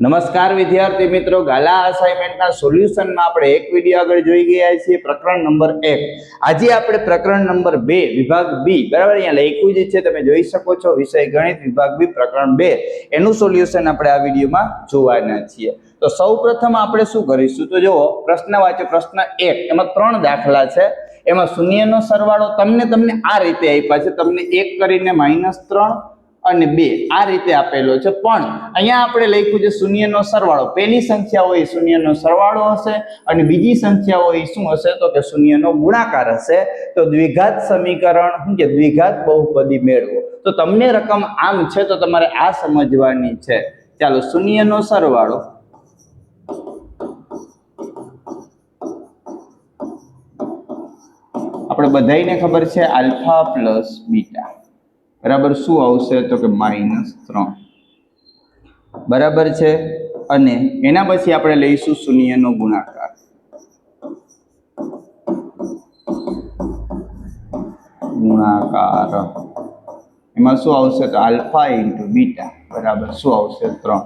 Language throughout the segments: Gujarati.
નમસ્કાર વિદ્યાર્થી મિત્રો, ગાલા અસાઇનમેન્ટના સોલ્યુશનમાં આપણે એક વિડિયો આગળ જોઈ ગયા છીએ પ્રકરણ નંબર 1. આજે આપણે પ્રકરણ નંબર 2 વિભાગ બી, બરાબર, અહીંયા લખ્યું જ છે, તમે જોઈ શકો છો, વિષય ગણિત વિભાગ બી પ્રકરણ 2 એનું સોલ્યુશન આપણે આ વિડિયોમાં જોવાના છીએ. તો સૌપ્રથમ આપણે શું કરીશું, તો જુઓ, પ્રશ્ન વાંચો. પ્રશ્ન 1, એમાં 3 દાખલા છે. એમાં શૂન્યનો સરવાળો તમને આ રીતે આપ્યા છે, તમને 1 કરીને -3 અને 2 આ રીતે આપેલો છે. પણ અહીંયા આપણે લખ્યું છે શૂન્યનો સરવાળો. પહેલી સંખ્યા હોય શૂન્યનો સરવાળો હશે અને બીજી સંખ્યા હોય શું હશે, તો કે શૂન્યનો ગુણાકાર હશે. તો દ્વિઘાત સમીકરણ શું કે દ્વિઘાત બહુપદી મેળવો. તો તમને રકમ આમ છે તો તમારે આ સમજવાની છે. ચાલો, શૂન્યનો સરવાળો આપણે બધાને ખબર છે આલ્ફા પ્લસ બીટા, બરાબર શું આવશે, તો કે -3, બરાબર છે. અને એના પછી આપણે લઈશું શૂન્યનો ગુણાકાર. એમાં શું આવશે, તો આલ્ફા ઇન્ટુ બીટા બરાબર શું આવશે, 3.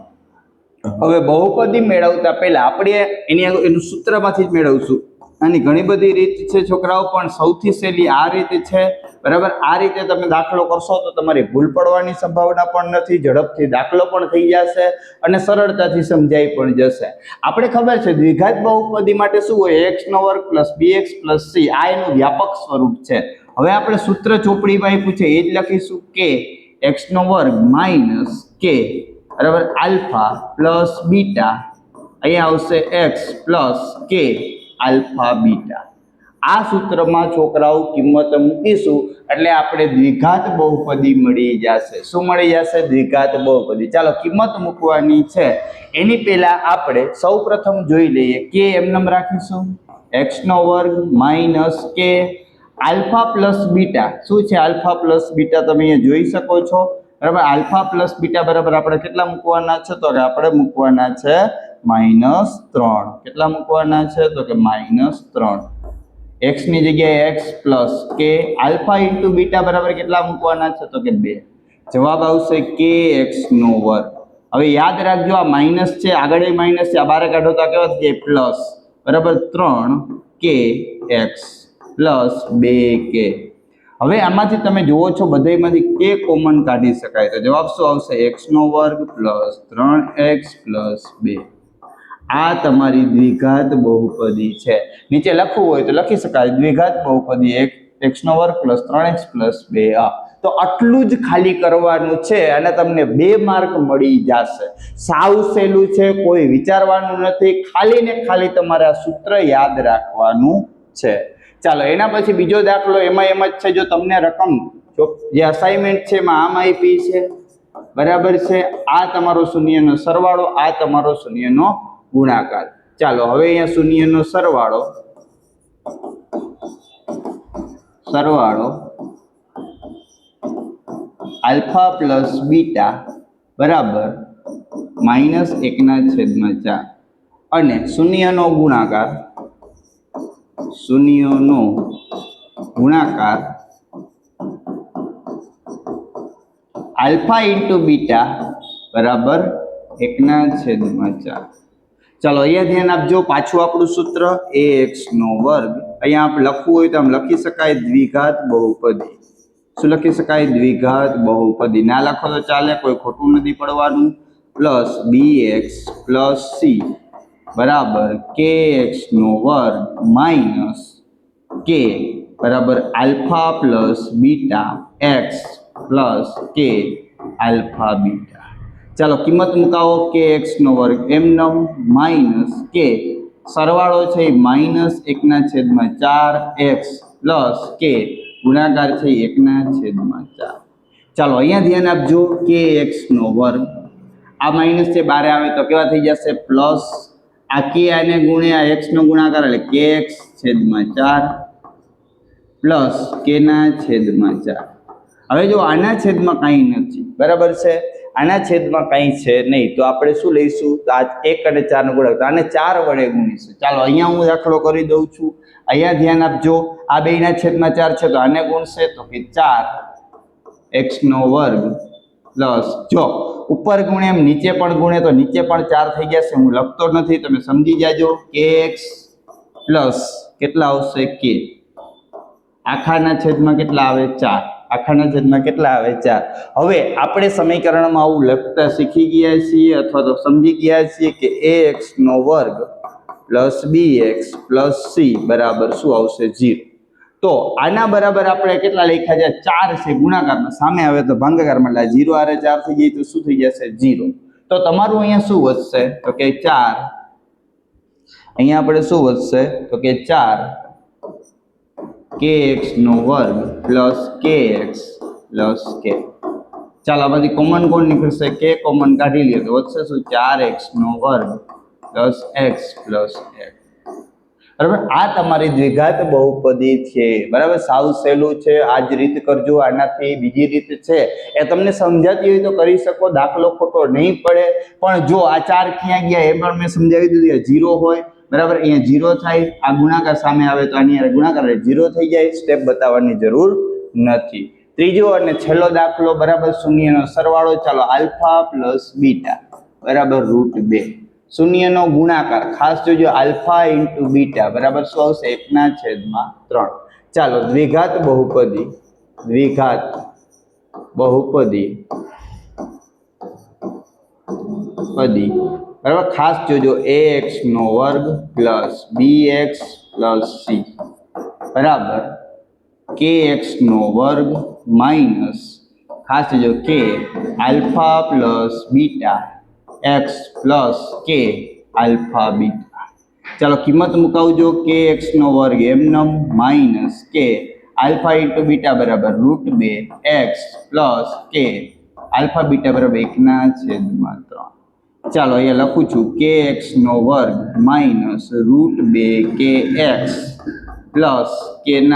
હવે બહુપદી મેળવતા પહેલા આપણે એનું સૂત્રમાંથી જ મેળવશું. આની ઘણી બધી રીત છે છોકરાઓ, પણ સૌથી સહેલી આ રીત છે, બરાબર. આ રીતે તમે દાખલો કરશો તો તમારી ભૂલ પડવાની સંભાવના પણ નથી, ઝડપથી દાખલો પણ થઈ જશે અને સરળતાથી સમજાઈ પણ જશે. આપણે ખબર છે દ્વિઘાત બહુપદી માટે શું હોય, x² + bx + c, આ એનું વ્યાપક સ્વરૂપ છે. હવે આપણે સૂત્ર ચોપડીમાં આપ્યું છે એ જ લખીશું, કે x² - k, બરાબર, આલ્ફા પ્લસ બીટા, અહીંયા આવશે x plus k alpha beta. આ સૂત્રમાં છોકરાઓ કિંમત મૂકીશું એટલે આપણે દ્વિઘાત બહુપદી મળી જશે. શું મળી જશે? દ્વિઘાત બહુપદી. ચાલો, કિંમત મૂકવાની છે. એની પહેલા આપણે સૌપ્રથમ જોઈ લઈએ કે એમ રાખીશું x² - k alpha plus beta. શું છે આલ્ફા પ્લસ બીટા? તમે અહીંયા જોઈ શકો છો, બરાબર. આલ્ફા પ્લસ બીટા બરાબર આપણે કેટલા મૂકવાના છે, તો આપણે મૂકવાના છે -3. કેટલા મૂકવાના છે, તો કે -3. x ની જગ્યાએ x plus k, alpha into beta બરાબર કેટલા મૂકવાના છે, તો કે 2. જવાબ આવશે kx². હવે યાદ રાખજો, આ માઇનસ છે, આગળ માઇનસ છે, આ બારે કાઢો તો કેવા થઈ જાય, પ્લસ, બરાબર. 3kx plus 2k. હવે આમાંથી તમે જુઓ છો બધામાંથી k કોમન કાઢી શકાય, તો જવાબ શું આવશે, x² પ્લસ 3x પ્લસ 2. આ તમારી દ્વિઘાત બહુપદી છે. નીચે લખવું હોય તો લખી શકાય દ્વિઘાત બહુપદી x² પ્લસ 3x પ્લસ 2. તો આટલું જ ખાલી કરવાનું છે અને તમને 2 માર્ક મળી જશે. સાવ સહેલું છે, કોઈ વિચારવાનું નથી, ખાલી ને ખાલી તમારે આ સૂત્ર યાદ રાખવાનું છે. ચાલો, એના પછી બીજો દાખલો, એમાં એમ જ છે. જો તમને રકમ જે અસાઇનમેન્ટ છે એમાં આમ આપી છે, બરાબર છે. આ તમારો શૂન્યનો સરવાળો, આ તમારો શૂન્યનો ગુણાકાર. ચાલો, હવે અહીંયા શૂન્યનો સરવાળો આલ્ફા પ્લસ બીટા બરાબર -1/4 અને શૂન્યનો ગુણાકાર આલ્ફા ઇન્ટુ બીટા બરાબર 1/4. ચાલો, અહીંયા ધ્યાન આપજો. પાછું આપણું સૂત્ર ax². અહીંયા આપણે લખવું હોય તો આમ લખી શકાય દ્વિઘાત બહુપદી. શું લખી શકાય? દ્વિઘાત બહુપદી. ના લખો તો ચાલે, કોઈ ખોટું નથી પડવાનું. પ્લસ bx પ્લસ c બરાબર kx² માઇનસ k બરાબર alpha plus beta x plus k alpha beta. ચાલો, કિંમત મુકાવો. kx² એમનેમ માઇનસ k, સરવાળો છે -1/4x પ્લસ k, ગુણાકાર છે 1/4. ચાલો, અહીંયા ધ્યાન આપજો, kx², આ માઇનસ છે, બારે આવે તો કેવા થઈ જશે, પ્લસ. આ k આને ગુણ્યા x નો ગુણાકાર એટલે kx/4 પ્લસ k/4. હવે જો આના છેદમાં કંઈ નથી, બરાબર છે, આના છેદમાં કંઈ છે નહીં, તો આપણે શું લઈશું, તો આ 1 અને 4 નો ગુણાકાર, આને 4 વડે ગુણીશું. ચાલો, અહીંયા હું દાખલો કરી દઉં છું. અહીંયા ધ્યાન આપજો, આ બેયના છેદમાં 4 છે તો આને ગુણશે, તો કે 4x² પ્લસ જો ઉપર ગુણે એમ નીચે પણ ગુણે તો નીચે પણ 4 થઈ જશે. હું લખતો નથી, તમે સમજી જાજો. kx પ્લસ કેટલા આવશે k આખાના છેદમાં કેટલા આવે 4. આખાના છેદમાં કેટલા આવે 4. હવે આપણે સમીકરણમાં આવું લખતા શીખી ગયા છીએ અથવા તો સમજી ગયા છીએ કે ax નો વર્ગ પ્લસ bx પ્લસ c બરાબર શું આવશે 0. તો આના બરાબર આપણે કેટલા લખ્યા છે 4 છે ગુણાકારમાં, સામે આવે તો ભાગાકારમાં, એટલે 0 આરે 4 થઈ જાય તો શું થઈ જશે 0. તો તમારું અહીંયા શું વધશે તો કે 4. અહીંયા આપણે શું વધશે તો કે 4 kx નો વર્ગ પ્લસ kx પ્લસ k. ચાલો આમાંથી કોમન કોણ નીકળશે? k કોમન કાઢી લ્યો તો વધશે શું 4x નો વર્ગ પ્લસ x પ્લસ x. બરાબર, આ તમારી દ્વિઘાત બહુપદી છે. બરાબર, સાવ સહેલું છે. આ જ રીત કરજો. આનાથી બીજી રીત છે એ તમને સમજાતી હોય તો કરી શકો, દાખલો ખોટો નહીં પડે. પણ જો આ 4 ક્યાં ગયા એ પણ મેં સમજાવી દીધું. 0 હોય, બરાબર, અહીંયા 0 થાય, આ ગુણાકાર સામે આવે તો આની હારે ગુણાકાર 0 થઈ જાય. સ્ટેપ બતાવવાની જરૂર નથી. ત્રીજો અને છેલ્લો દાખલો, બરાબર, શૂન્યનો સરવાળો. ચાલો આલ્ફા પ્લસ બીટા બરાબર √2. શૂન્યનો ગુણાકાર ખાસ જોજો, આલ્ફા ઇન્ટુ બીટા બરાબર શું આવશે 1/3. ચાલો દ્વિઘાત બહુપદી બરાબર ખાસ જોજો, ax નો વર્ગ પ્લસ bx પ્લસ c બરાબર kx નો વર્ગ માઇનસ ખાસ જોજો k alpha plus beta x plus k alpha beta. ચાલો કિંમત મુકાવજો, kx નો વર્ગ એમનમ minus k alpha into beta બરાબર √2 x plus k alpha beta બરાબર 1/3. ચાલો અહીંયા લખું છું kx નો વર્ગ માઇનસ √2 kx પ્લસ k/3.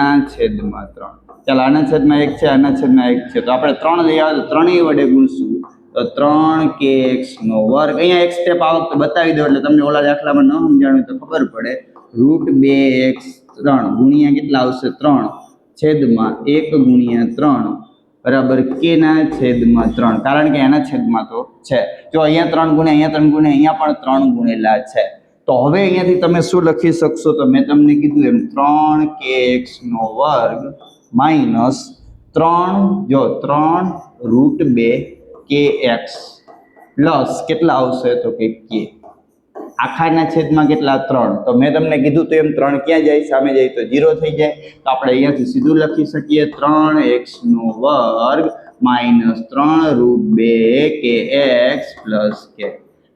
ચાલો આના છેદમાં 1 છે, આના છેદમાં 1 છે, તો આપણે 3 લઈ આવે તો 3 વડે ગુણશું તો 3kx નો વર્ગ. અહીંયા એક સ્ટેપ આ વખતે બતાવી દો એટલે તમને ઓલા દાખલામાં ન સમજાણું તો ખબર પડે. √2x3 ગુણ્યા કેટલા આવશે 3 છેદમાં 1 ગુણ્યા 3 બરાબર k/3. કારણ કે એના છેદમાં તો છે. જો અહીંયા 3 ગુણે, અહીંયા 3 ગુણે, અહીંયા પણ 3 ગુણેલા છે. તો હવે અહીંયાથી તમે શું લખી શકશો? તો મેં તમને કીધું એમ 3kx નો વર્ગ માઇનસ 3 √2kx પ્લસ કેટલા આવશે તો કે k આખાના છેદમાં કેટલા 3. તો મેં તમને કીધું તો એમ 3 ક્યાં જાય? સામે જાય તો 0 થઈ જાય. તો આપણે અહીંયાથી સીધું લખી શકીએ 3x નો વર્ગ માઇનસ 3 √2kx પ્લસ k.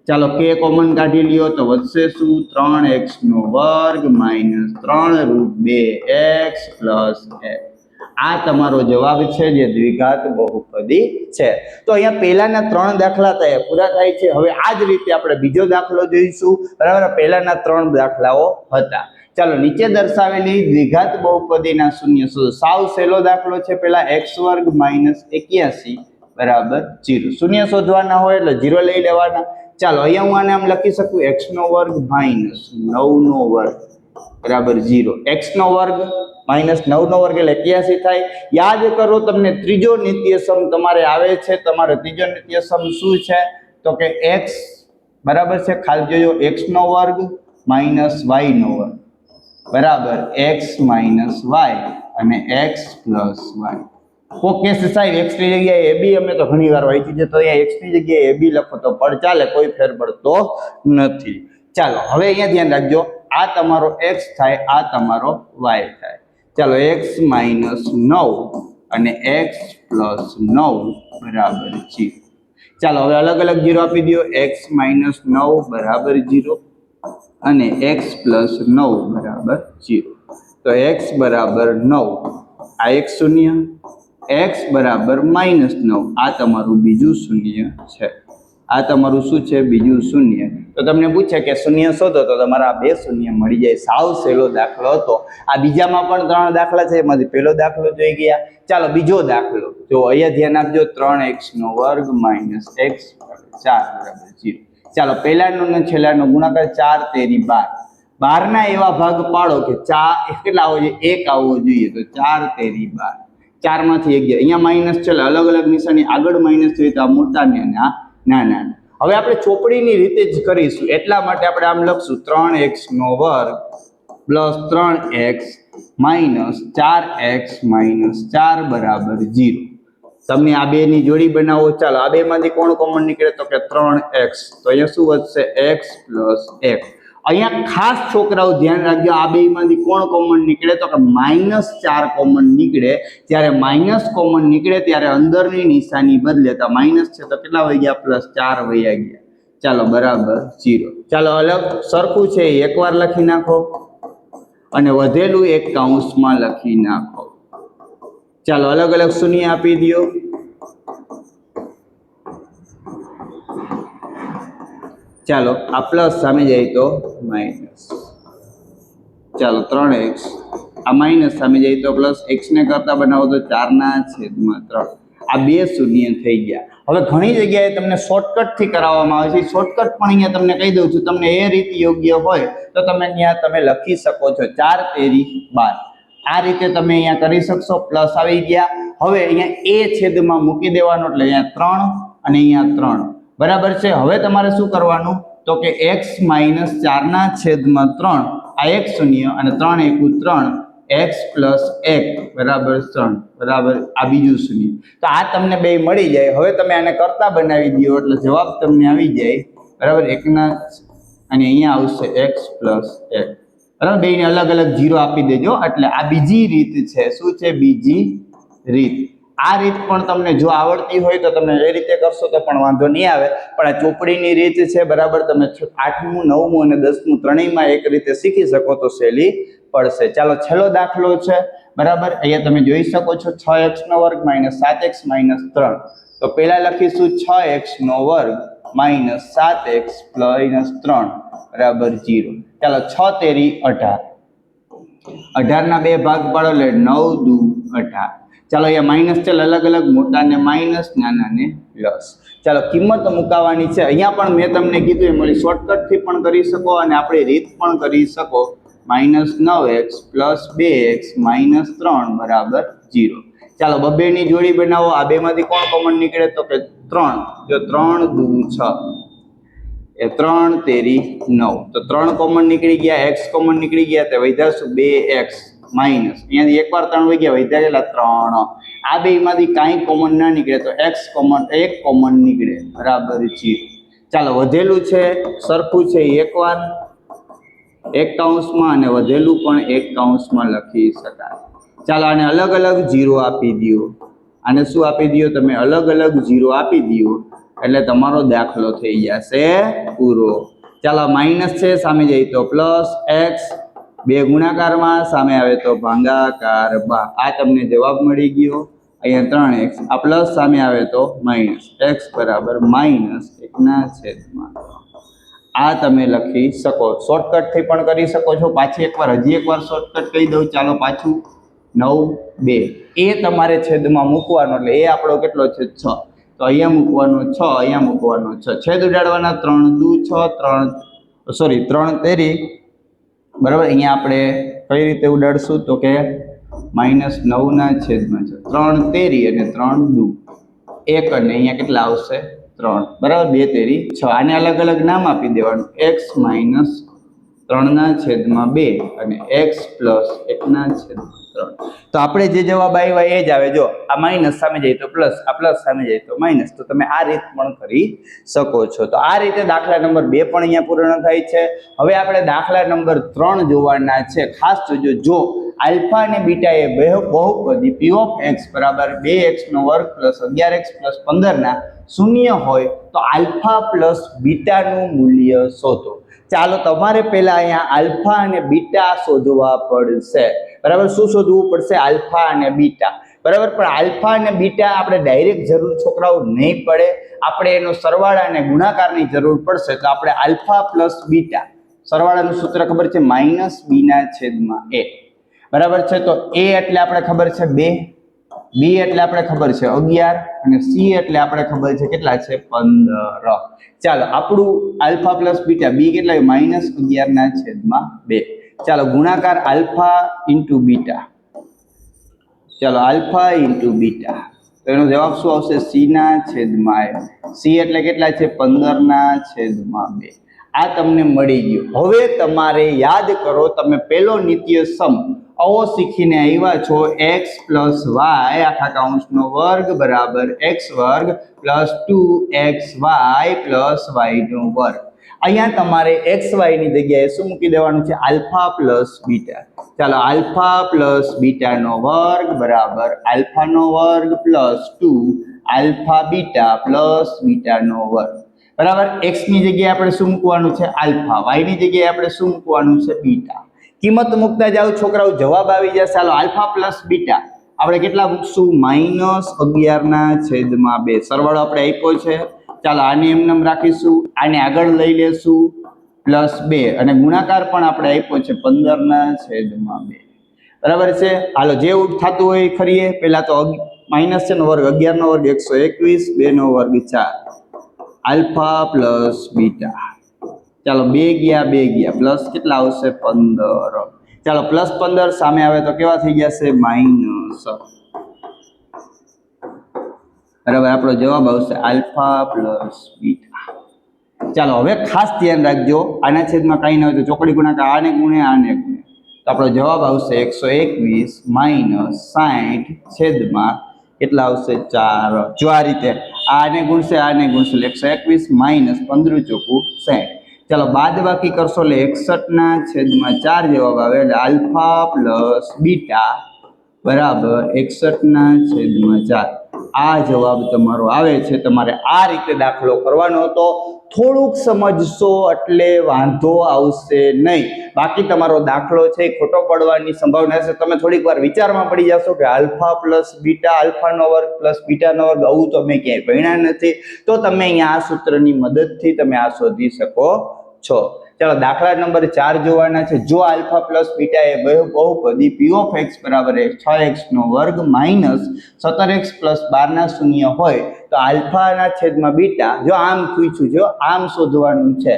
ચાલો k કોમન કાઢી લ્યો તો વધશે શું 3x નો વર્ગ માઇનસ 3 √2x પ્લસ k. આ તમારો જવાબ છે જે દ્વિઘાત બહુપદી છે. તો અહીંયા પહેલાના 3 દાખલા પૂરા થાય છે. હવે આ જ રીતે આપણે બીજો દાખલો જોઈશું. બરાબર, પહેલાના 3 દાખલાઓ હતા. ચાલો નીચે દર્શાવેલી દ્વિઘાત બહુપદીના શૂન્ય શોધો. સાવ સહેલો દાખલો છે. પહેલા x² માઇનસ 81 બરાબર 0. શૂન્ય શોધવાના હોય એટલે 0 લઈ લેવાના. ચાલો અહીંયા હું આને આમ લખી શકું x નો વર્ગ માઇનસ 9 નો વર્ગ બરાબર 0. x નો વર્ગ માઇનસ 9 નો વર્ગ એટલે 81 થાય. યાદ કરો, તમને ત્રીજો નિત્યસમ તમારે આવે છે. તમારો ત્રીજો નિત્યસમ શું છે તો કે x બરાબર છે, ખાલી જોજો, x નો વર્ગ માઇનસ y નો વર્ગ બરાબર x માઇનસ y અને x પ્લસ y. ઓકે સાહેબ, x ની જગ્યાએ ab અમે તો ઘણી વાર વાંચ્યું છે, તો અહીંયા x ની જગ્યાએ ab લખો તો પણ ચાલે, કોઈ ફેર પડતો નથી. ચાલો હવે અહીંયા ધ્યાન રાખજો, આ તમારો x થાય, આ તમારો y થાય. ચાલો x માઇનસ 9 અને x પ્લસ 9 બરાબર 0. ચાલો હવે અલગ અલગ 0 આપી દો. x માઇનસ 9 બરાબર 0 અને x પ્લસ 9 બરાબર 0. તો x બરાબર 9, આ એક શૂન્ય, x બરાબર માઇનસ 9, આ તમારું બીજું શૂન્ય છે. આ તમારું શું છે? બીજું શૂન્ય. તો તમને પૂછે કે શૂન્ય શોધો તો તમારા આ 2 શૂન્ય મળી જાય. સાવ સહેલો દાખલો હતો. આ બીજામાં પણ 3 દાખલા છે, એમાંથી પહેલો દાખલો જોઈ ગયા. ચાલો બીજો દાખલો જો, અહીંયા ધ્યાન આપજો. 3x નો વર્ગ માઇનસ x 4 બરાબર 0. ચાલો પહેલાનો ને છેલ્લાનો ગુણાકાર 4 તેરી 12. 12 ના એવા ભાગ પાડો કે કેટલા આવવો જોઈએ? 1 આવવો જોઈએ. તો 4 તેરી 12. 4 માંથી 11, અહીંયા માઇનસ છે એટલે અલગ અલગ નિશાની, આગળ માઇનસ જોઈએ તો આ મોટા ને આ નાના. હવે આપણે ચોપડીની રીતે જ કરીશું, એટલા માટે આપણે આમ લખશું 3x નો વર્ગ plus 3x minus 4x minus 4 બરાબર 0. તમે આ બે ની જોડી બનાવો. ચાલો આ બે માંથી કોણ કોમન નીકળે તો કે 3x, તો અહીંયા શું વધશે x પ્લસ 1. અહીંયા ખાસ છોકરાઓ ધ્યાન રાખજો, આ બે માંથી કોણ કોમન નીકળે તો કે -4 કોમન નીકળે. જ્યારે માઇનસ કોમન નીકળે ત્યારે અંદરની નિશાની બદલે, તો માઇનસ છે તો કેટલા વહી ગયા, +4 વહી ગયા. ચાલો બરાબર 0. ચાલો અલગ સરખું છે એકવાર લખી નાખો અને વધેલું એક કૌંસમાં લખી નાખો. ચાલો અલગ અલગ શૂન્ય આપી દો. ચાલો આ પ્લસ સામે જાય તો માઇનસ. ચાલો 3x, આ માઇનસ સામે જાય તો પ્લસ, x ને કરતા બનાવો તો 4/3. આ બે શૂન્ય થઈ ગયા. હવે ઘણી જગ્યાએ તમને શોર્ટકટ થી કરાવવામાં આવે છે, શોર્ટકટ પણ અહીંયા તમને કહી દઉં છું. તમને એ રીત યોગ્ય હોય તો તમે અહીંયા તમે લખી શકો છો 4 તેરી 12. આ રીતે તમે અહીંયા કરી શકશો. પ્લસ આવી ગયા. હવે અહીંયા a છેદમાં મૂકી દેવાનો એટલે અહીંયા 3 અને અહીંયા 3 બરાબર છે. હવે તમારે શું કરવાનું તો કે x - 4/3, આ એક શૂન્ય અને 3 × 3, x + 1 બરાબર 3 બરાબર આ બીજું શૂન્ય. તો આ તમને બે મળી જાય. હવે તમે આને કરતા બનાવી દો એટલે જવાબ તમને આવી જાય બરાબર 1 અને અહીંયા આવશે x + 1 બરાબર. બેને અલગ અલગ 0 આપી દેજો. એટલે આ બીજી રીત છે. શું છે? બીજી રીત. આ રીત પણ તમને જો આવડતી હોય તો તમે એ રીતે કરશો તો પણ વાંધો નહીં આવે, પણ આ ચોપડીની રીત છે બરાબર. તમે 8મું 9મું અને 10મું ત્રણેયમાં એક રીતે શીખી શકો તો સહેલી પડશે. ચાલો છેલ્લો દાખલો છે બરાબર. અહીંયા તમે જોઈ શકો છો 6x નો વર્ગ - 7x - 3. તો પહેલા લખીશું 6x નો વર્ગ - 7x - 3 બરાબર 0. ચાલો 6 તેરી 18, 18 ના 2 ભાગ પાડો એટલે 9 દુ 18. ચાલો અહીંયા માઇનસ છે, અલગ અલગ, મોટા ને માઇનસ, નાના ને પ્લસ. ચાલો કિંમત મુકાવાની છે. અહીંયા પણ મેં તમને કીધું એમ શોર્ટકટ થી પણ કરી શકો અને આપણી રીત પણ કરી શકો. -9x + 2x - 3 બરાબર 0. ચાલો બબે ની જોડી બનાવો. આ બે માંથી કોણ કોમન નીકળે તો કે 3. જો 3 દુ 6 એ 3 તેરી 9, તો 3 કોમન નીકળી ગયા, x કોમન નીકળી ગયા, તે વધ્યા શું 2x માઇનસ, અહીંયાથી એકવાર 3 વહી ગયા, વધ્યા કેટલા 3. આ બે માંથી કાંઈ કોમન ના નીકળે તો x કોમન, 1 કોમન નીકળે બરાબર 0. ચાલો વધેલું છે સરખું છે, એકવાર એક કૌંસમાં અને વધેલું પણ એક કૌંસમાં લખી શકાય. ચાલો આને અલગ અલગ 0 આપી દો. આને શું આપી દો તમે? અલગ અલગ 0 આપી દો એટલે તમારો દાખલો થઈ જશે પૂરો. ચાલો માઇનસ છે, સામે જાય તો પ્લસ, x બે ગુણાકારમાં, સામે આવે તો ભાગાકારમાં. આ તમને જવાબ મળી ગયો. અહીંયા 3x, આ પ્લસ સામે આવે તો માઇનસ, x બરાબર -1/3. આ તમે લખી શકો. શોર્ટકટ થી પણ કરી શકો છો. પાછી એકવાર હજી એકવાર શોર્ટકટ કહી દઉં. ચાલો પાછું 9 2 એ તમારે છેદમાં મૂકવાનો એટલે એ આપણો કેટલો છે 6. તો અહીંયા મૂકવાનો 6, અહીંયા મૂકવાનો 6. છેદ ઉડાડવાના 3 દુ 6, 3 તેરી બરાબર. અહીંયા આપણે કઈ રીતે ઉડાડશું તો કે -9 ના છેદમાં 6, 3 તેરી અને 3 દુ 1 અને અહીંયા કેટલા આવશે 3 બરાબર. 2 તેરી 6. આને અલગ અલગ નામ આપી દેવાનું. x - 3/2 અને x + 1/3. તો આપણે જે જવાબ આવ્યા એ જ આવે. જો આ માઇનસ સામે જાય તો પ્લસ, આ પ્લસ સામે જાય તો માઇનસ. તો તમે આ રીત પણ કરી શકો છો. તો આ રીતે દાખલા નંબર 2 પણ અહીંયા પૂર્ણ થાય છે. હવે આપણે દાખલા નંબર 3 જોવાના છે. ખાસ જોજો. જો આલ્ફા અને બીટા એ બહુપદી p of x બરાબર 2x નો વર્ગ + 11x + 15 ના શૂન્ય હોય તો આલ્ફા પ્લસ બીટાનું મૂલ્ય શોધો. ચાલો તમારે પહેલા અહીંયા આલ્ફા અને બીટા શોધવા પડશે બરાબર. શું શોધવું પડશે? આલ્ફા અને બીટા બરાબર. પણ આલ્ફા અને બીટા આપણે ડાયરેક્ટ જરૂર છોકરાઓ નહીં પડે, આપણે એનો સરવાળા અને ગુણાકારની જરૂર પડશે. તો આપણે આલ્ફા પ્લસ બીટા, સરવાળાનું સૂત્ર ખબર છે -b/a બરાબર છે. તો a એટલે આપણે ખબર છે 2, b એટલે આપણે ખબર છે 11 અને c એટલે આપણે ખબર છે કેટલા છે 15. ચાલો આપણું આલ્ફા પ્લસ બીટા, b કેટલા -11/2. ચાલો ગુણાકાર આલ્ફા ઇન્ટુ બીટા ચાલો આલ્ફા ઇન્ટુ બીટા, તો એનો જવાબ શું આવશે? સી ના છેદમાં એ. સી એટલે કેટલા છે? 15 ના છેદમાં 2. આ તમને મળી ગયું. હવે તમારે યાદ કરો, તમે પેલો નિત્ય સમ આવો શીખીને આવ્યા છો, x પ્લસ વાય આખા કૌંસનો વર્ગ બરાબર x વર્ગ પ્લસ 2xy પ્લસ y નો વર્ગ. અહીંયા તમારે xy ની જગ્યાએ શું મૂકી દેવાનું છે? Alpha plus beta. ચાલો આલ્ફા પ્લસ બીટા નો વર્ગ બરાબર આલ્ફા નો વર્ગ plus 2 alpha beta plus beta નો વર્ગ બરાબર. x ની જગ્યાએ આપણે શું મૂકવાનું છે? આલ્ફા. y ની જગ્યાએ આપણે શું મૂકવાનું છે? બીટા. કિંમત મૂકતા જાવ છોકરાઓ, જવાબ આવી જશે. ચાલો આલ્ફા પ્લસ બીટા આપણે કેટલા મૂકશું? -11 ના છેદમાં 2. સરવાળો આપણે આપ્યો છે. ચાલો આને એમનેમ રાખીશું, આને આગળ લઈ લેશું +2 અને ગુણાકાર પણ આપણે આપ્યો છે 15 ના છેદમાં 2. બરાબર છે. હાલો જે થતું હોય ખરીએ. પહેલા તો માઇનસ છે નો વર્ગ 11 નો વર્ગ 121, 2 નો વર્ગ 4 આલ્ફા પ્લસ બીટા. ચાલો 2 ગયા પ્લસ કેટલા આવશે? 15. ચાલો +15 સામે આવે તો કેવા થઈ જશે? માઇનસ. બરાબર, આપણો જવાબ આવશે આલ્ફા પ્લસ બીટા. ચાલો હવે ખાસ ધ્યાન રાખજો, આના છેદમાં કઈ ન હોય તો ચોકડી ગુણાકાર આને ગુણે તો આપણો જવાબ આવશે 121 માઇનસ 60 છેદમાં કેટલા આવશે? 4. જો આ રીતે આને ગુણશે 121 માઇનસ 15 ચોકું 60. ચાલો બાદ બાકી કરશો એટલે 61 ના છેદમાં 4 જવાબ આવે. એટલે આલ્ફા પ્લસ બીટા બરાબર 61 ના છેદમાં 4. આ જવાબ તમારો આવે છે. તમારે આ રીતે દાખલો કરવાનો હતો. થોડુંક સમજશો એટલે વાંધો આવશે નહીં. બાકી તમારો દાખલો છે ખોટો પડવાની સંભાવના છે. તમે થોડીક વાર વિચારમાં પડી જશો કે આલ્ફા પ્લસ બીટા, આલ્ફાનો વર્ગ પ્લસ બીટાનો વર્ગ, આવું તમે ક્યાંય ભણ્યા નથી. તો તમે અહીંયા આ સૂત્રની મદદથી તમે આ શોધી શકો છો. ચાલો દાખલા નંબર 4 જોવાના છે. જો આલ્ફા પ્લસ બીટા એ બહુપદી p ઓફ x બરાબર 6x નો વર્ગ માઇનસ 17x પ્લસ 12 ના શૂન્ય હોય તો આલ્ફા ના છેદમાં બીટા, જો આમ પૂછ્યું છે, આમ શોધવાનું છે.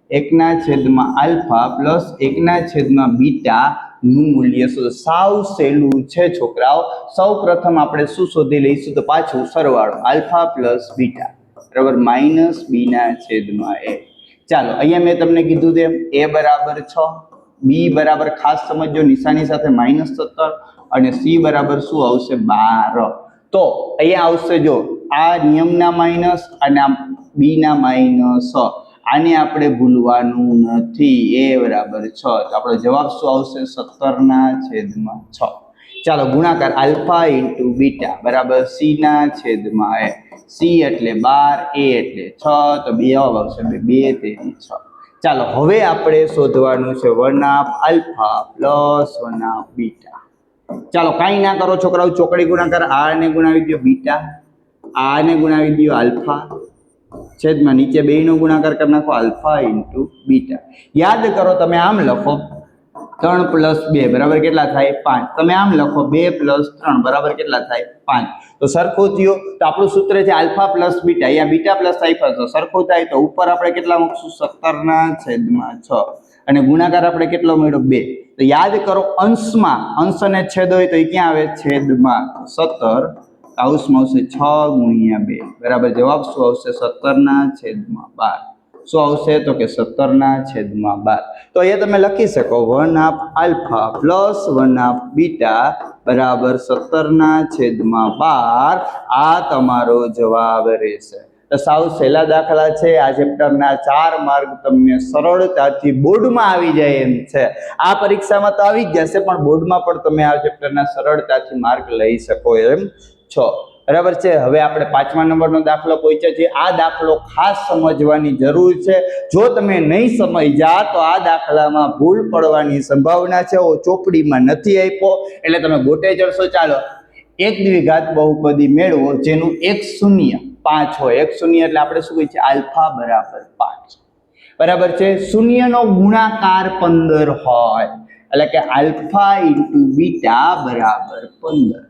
1 ના છેદમાં આલ્ફા પ્લસ 1 ના છેદમાં બીટા નું મૂલ્ય શું? સાવ સહેલું છે છોકરાઓ. સૌ પ્રથમ આપણે શું શોધી લઈશું? તો પાછું સરવાળો આલ્ફા પ્લસ બીટા બરાબર માઇનસ b ના છેદમાં a. ચાલો અહીંયા મેં તમને કીધું તેમ a બરાબર 6, b બરાબર ખાસ સમજો નિશાની સાથે -17 અને c બરાબર શું આવશે? 12. તો અહીંયા આવશે જો આ નિયમના માઇનસ અને આ b ના માઇનસ. આને આપણે ભૂલવાનું નથી. a બરાબર 6 તો આપણો જવાબ શું આવશે? 17 ના છેદમાં 6. ચાલો ગુણાકાર આલ્ફા ઇન્ટુ બીટા બરાબર c ના છેદમાં a. c એટલે 12, a એટલે 6, તો બે જવાબ આવશે 2 તેરી 6. ચાલો હવે આપણે શોધવાનું છે 1 half alpha plus 1 half beta. ચાલો કાંઈ ના કરો છોકરાઓ, ચોકડી ગુણાકાર આને ગુણાવી દો બીટા, આને ગુણાવી દો આલ્ફા છેદમાં નીચે 2 નો ગુણાકાર કરી નાખો આલ્ફા ઇન્ટુ બીટા. યાદ કરો, તમે આમ લખો 3 પ્લસ 2 બરાબર કેટલા થાય? 5. તમે આમ લખો 2 પ્લસ 3 બરાબર કેટલા થાય? 5. તો સરખું થયું. તો આપણું સૂત્ર છે આલ્ફા પ્લસ બીટા. અહીંયા બીટા પ્લસ આલ્ફા, તો સરખું થાય તો ઉપર આપણે કેટલા મૂકશું? 17 ના છેદમાં 6 અને ગુણાકાર આપણે કેટલો મળ્યો? 2. તો યાદ કરો, અંશમાં અંશ અને છેદ હોય તો એ ક્યાં આવે? છેદમાં. 17 કાઉસમાં આવશે 6 ગુણ્યા 2 બરાબર જવાબ શું આવશે? 17 ના છેદમાં 12. શું આવશે? તો કે 17 ના છેદમાં 12. તો અહીંયા તમે લખી શકો 1 half alpha plus 1 half beta બરાબર 17 ના છેદમાં 12. આ તમારો જવાબ રહેશે. તો સાવ સહેલા દાખલા છે. આ ચેપ્ટરના 4 માર્ક તમને સરળતાથી બોર્ડમાં આવી જાય એમ છે. આ પરીક્ષામાં તો આવી જ જશે, પણ બોર્ડમાં પણ તમે આ ચેપ્ટરના સરળતાથી માર્ક લઈ શકો એમ છો. બરાબર છે. હવે આપણે 5મા નંબરનો દાખલો પહોંચ્યા છીએ. આ દાખલો ખાસ સમજવાની જરૂર છે. જો તમે નહીં સમજ્યા તો આ દાખલામાં ભૂલ પડવાની સંભાવના છે. ચોપડીમાં નથી આપ્યો એટલે તમે ગોટે ચડશો. ચાલો એક દ્વિઘાત બહુપદી મેળવો જેનું x શૂન્ય 5 હોય. x શૂન્ય એટલે આપણે શું કહીએ છીએ? આલ્ફા બરાબર 5 બરાબર છે. શૂન્યનો ગુણાકાર 15 હોય એટલે કે આલ્ફા ઇન્ટુ બીટા બરાબર 15.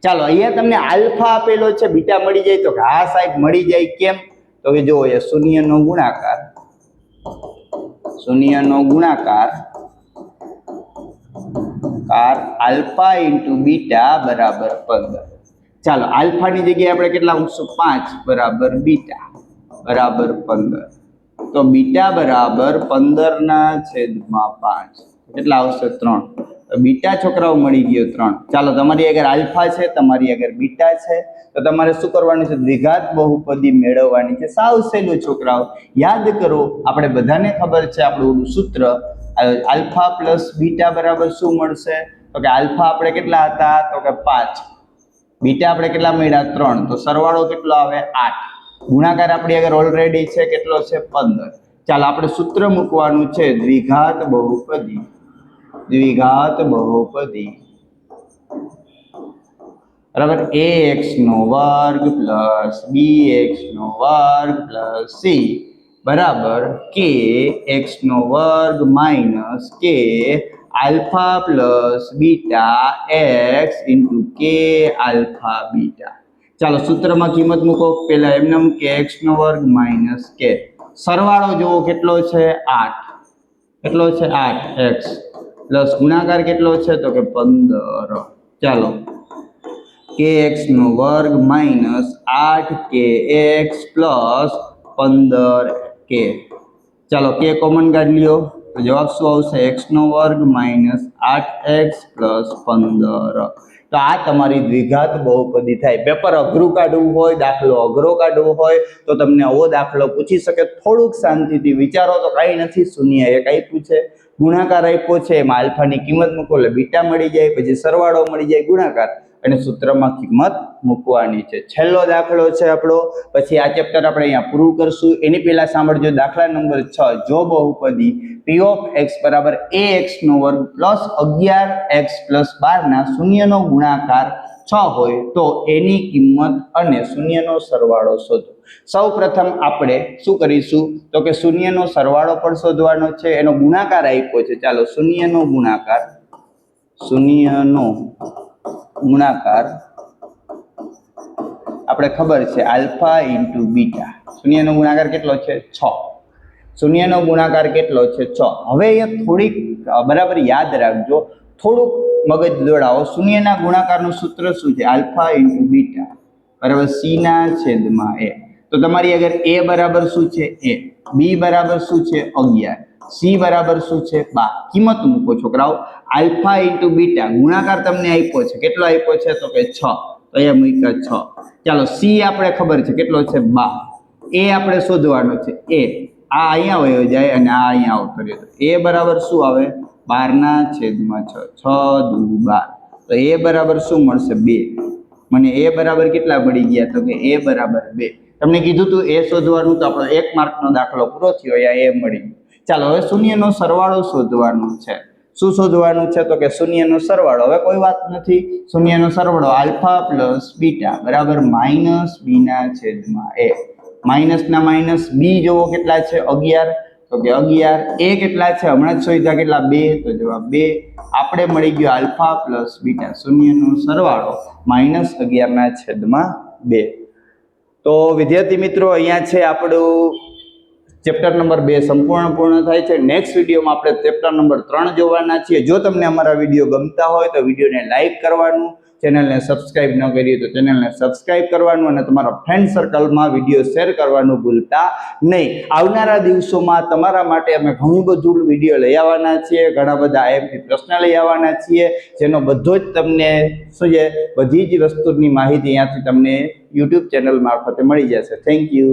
ચાલો અહીંયા તમને આલ્ફા આપેલો છે, બીટા મળી જાય તો હા સાહેબ મળી જાય. કેમ? તો કે જો એ શૂન્યનો ગુણાકાર ગુણાકાર આલ્ફા ઇન્ટુ બીટા બરાબર 15. ચાલો આલ્ફાની જગ્યાએ આપણે કેટલા મૂકશું 5 બરાબર બીટા બરાબર 15. તો બીટા બરાબર 15/5 કેટલા આવશે 3. બીટા છોકરાઓ મળી ગયો 3. ચાલો તમારી આગળ આલ્ફા છે, તમારી આગળ બીટા છે, તો તમારે શું કરવાનું છે? દ્વિઘાત બહુપદી મેળવવાની છે. સાવ સહેલું છોકરાઓ, યાદ કરો. આપણે બધાને ખબર છે આપણું સૂત્ર આલ્ફા પ્લસ બીટા બરાબર શું મળશે? તો કે આલ્ફા આપણે કેટલા હતા? તો કે 5. બીટા આપણે કેટલા મળ્યા? 3. તો સરવાળો કેટલો આવે? 8. ગુણાકાર આપણી આગળ ઓલરેડી છે, કેટલો છે? 15. ચાલો આપણે સૂત્ર મૂકવાનું છે દ્વિઘાત બહુપદી. દ્વિઘાત બહુપદી બરાબર ax નો વર્ગ પ્લસ bx નો વર્ગ પ્લસ c બરાબર kx નો વર્ગ minus k alpha plus beta x into k alpha beta. ચાલો સૂત્રમાં કિંમત મૂકો. પહેલા એમને મૂકે x નો વર્ગ માઇનસ k. સરવાળો જુઓ કેટલો છે? 8. કેટલો છે? 8x પ્લસ ગુણાકાર કેટલો છે? તો કે 15. ચાલો kx નો વર્ગ માઇનસ 8kx પ્લસ 15k. ચાલો k કોમન કાઢી લ્યો તો જવાબ શું આવશે? x નો વર્ગ માઇનસ 8x પ્લસ 15. તો આ તમારી દ્વિઘાત બહુપદી થાય. પેપર અઘરું કાઢવું હોય, દાખલો અઘરો કાઢવો હોય તો તમને આવો દાખલો પૂછી શકે. થોડુંક શાંતિથી વિચારો તો કાંઈ નથી. શૂન્ય એક આપ્યું છે, ગુણાકાર આપ્યો છે, એમાં આલ્ફાની કિંમત મૂકો એટલે બીટા મળી જાય, પછી સરવાળો મળી જાય, ગુણાકાર, અને સૂત્રમાં કિંમત મૂકવાની છે. છેલ્લો દાખલો છે આપણો. પછી આ ચેપ્ટર આપણે અહીંયા પૂરું કરશું. એની પહેલા સાંભળજો દાખલા નંબર 6. જો બહુપદી p ઓફ x બરાબર ax નો વર્ગ પ્લસ 11x પ્લસ 12 ના શૂન્યનો ગુણાકાર 6 હોય તો એની કિંમત અને શૂન્યનો સરવાળો શોધો. સૌ પ્રથમ આપણે શું કરીશું? તો કે શૂન્યનો સરવાળો પણ શોધવાનો છે, એનો ગુણાકાર આપ્યો છે. ચાલો શૂન્યનો ગુણાકાર આપણે ખબર છે આલ્ફા ઇન્ટુ બીટા. શૂન્યનો ગુણાકાર કેટલો છે? 6. શૂન્યનો ગુણાકાર કેટલો છે? 6. હવે અહીંયા થોડીક બરાબર યાદ રાખજો, થોડુંક મગજ દોડાવો. શૂન્યના ગુણાકારનું સૂત્ર શું છે? આલ્ફા ઇન્ટુ બીટા બરાબર c ના છેદમાં a. તો તમારી આગળ a બરાબર શું છે? a. b બરાબર શું છે? 11. c બરાબર શું છે? 12. કિંમત મૂકો છોકરાઓ. આલ્ફા ઇન્ટુ બીટા ગુણાકાર તમને આપ્યો છે, કેટલો આપ્યો છે? તો કે 6. તો અહીંયા મૂક્યા 6. ચાલો c આપણે ખબર છે કેટલો છે? 12. a આપણે શોધવાનો છે a. આ અહીંયા વયો જાય અને આ અહીંયા આવતો રહ્યો. a બરાબર શું આવે? 12/6. 6 દુ 12. તો a બરાબર શું મળશે? 2. મને a બરાબર કેટલા મળી ગયા? તો કે a બરાબર 2. તમને કીધું તું a શોધવાનું, તો આપણો 1 માર્કનો દાખલો પૂરો થયો. અહીંયા a મળી ગયો. ચાલો હવે શૂન્યનો સરવાળો શોધવાનો છે. શું શોધવાનું છે? તો કે શૂન્યનો સરવાળો. હવે કોઈ વાત નથી. શૂન્યનો સરવાળો આલ્ફા પ્લસ બીટા બરાબર માઇનસ b ના છેદમાં a. માઇનસ ના માઇનસ b જોવો કેટલા છે? 11. તો કે 11. a કેટલા છે? હમણાં જ શોધ્યા કેટલા? 2. તો જવાબ 2. આપણે મળી ગયો આલ્ફા પ્લસ બીટા શૂન્યનો સરવાળો માઇનસ 11/2. તો વિદ્યાર્થી મિત્રો અહીંયા છે આપણું ચેપ્ટર નંબર 2 સંપૂર્ણ પૂર્ણ થાય છે. નેક્સ્ટ વિડીયોમાં આપણે ચેપ્ટર નંબર 3 જોવાના છીએ. જો તમને અમારા વિડીયો ગમતા હોય તો વિડીયોને લાઈક કરવાનું, ચેનલને સબસ્ક્રાઇબ ન કરી તો ચેનલને સબસ્ક્રાઇબ કરવાનું અને તમારા ફ્રેન્ડ સર્કલમાં વિડીયો શેર કરવાનું ભૂલતા નહીં. આવનારા દિવસોમાં તમારા માટે અમે ઘણું બધું વિડીયો લઈ આવવાના છીએ, ઘણા બધા આઈએમપી પ્રશ્ન લઈ આવવાના છીએ, જેનો બધો જ તમને શું છે બધી જ વસ્તુની માહિતી અહીંયાથી તમને યુટ્યુબ ચેનલ મારફતે મળી જશે. Thank you.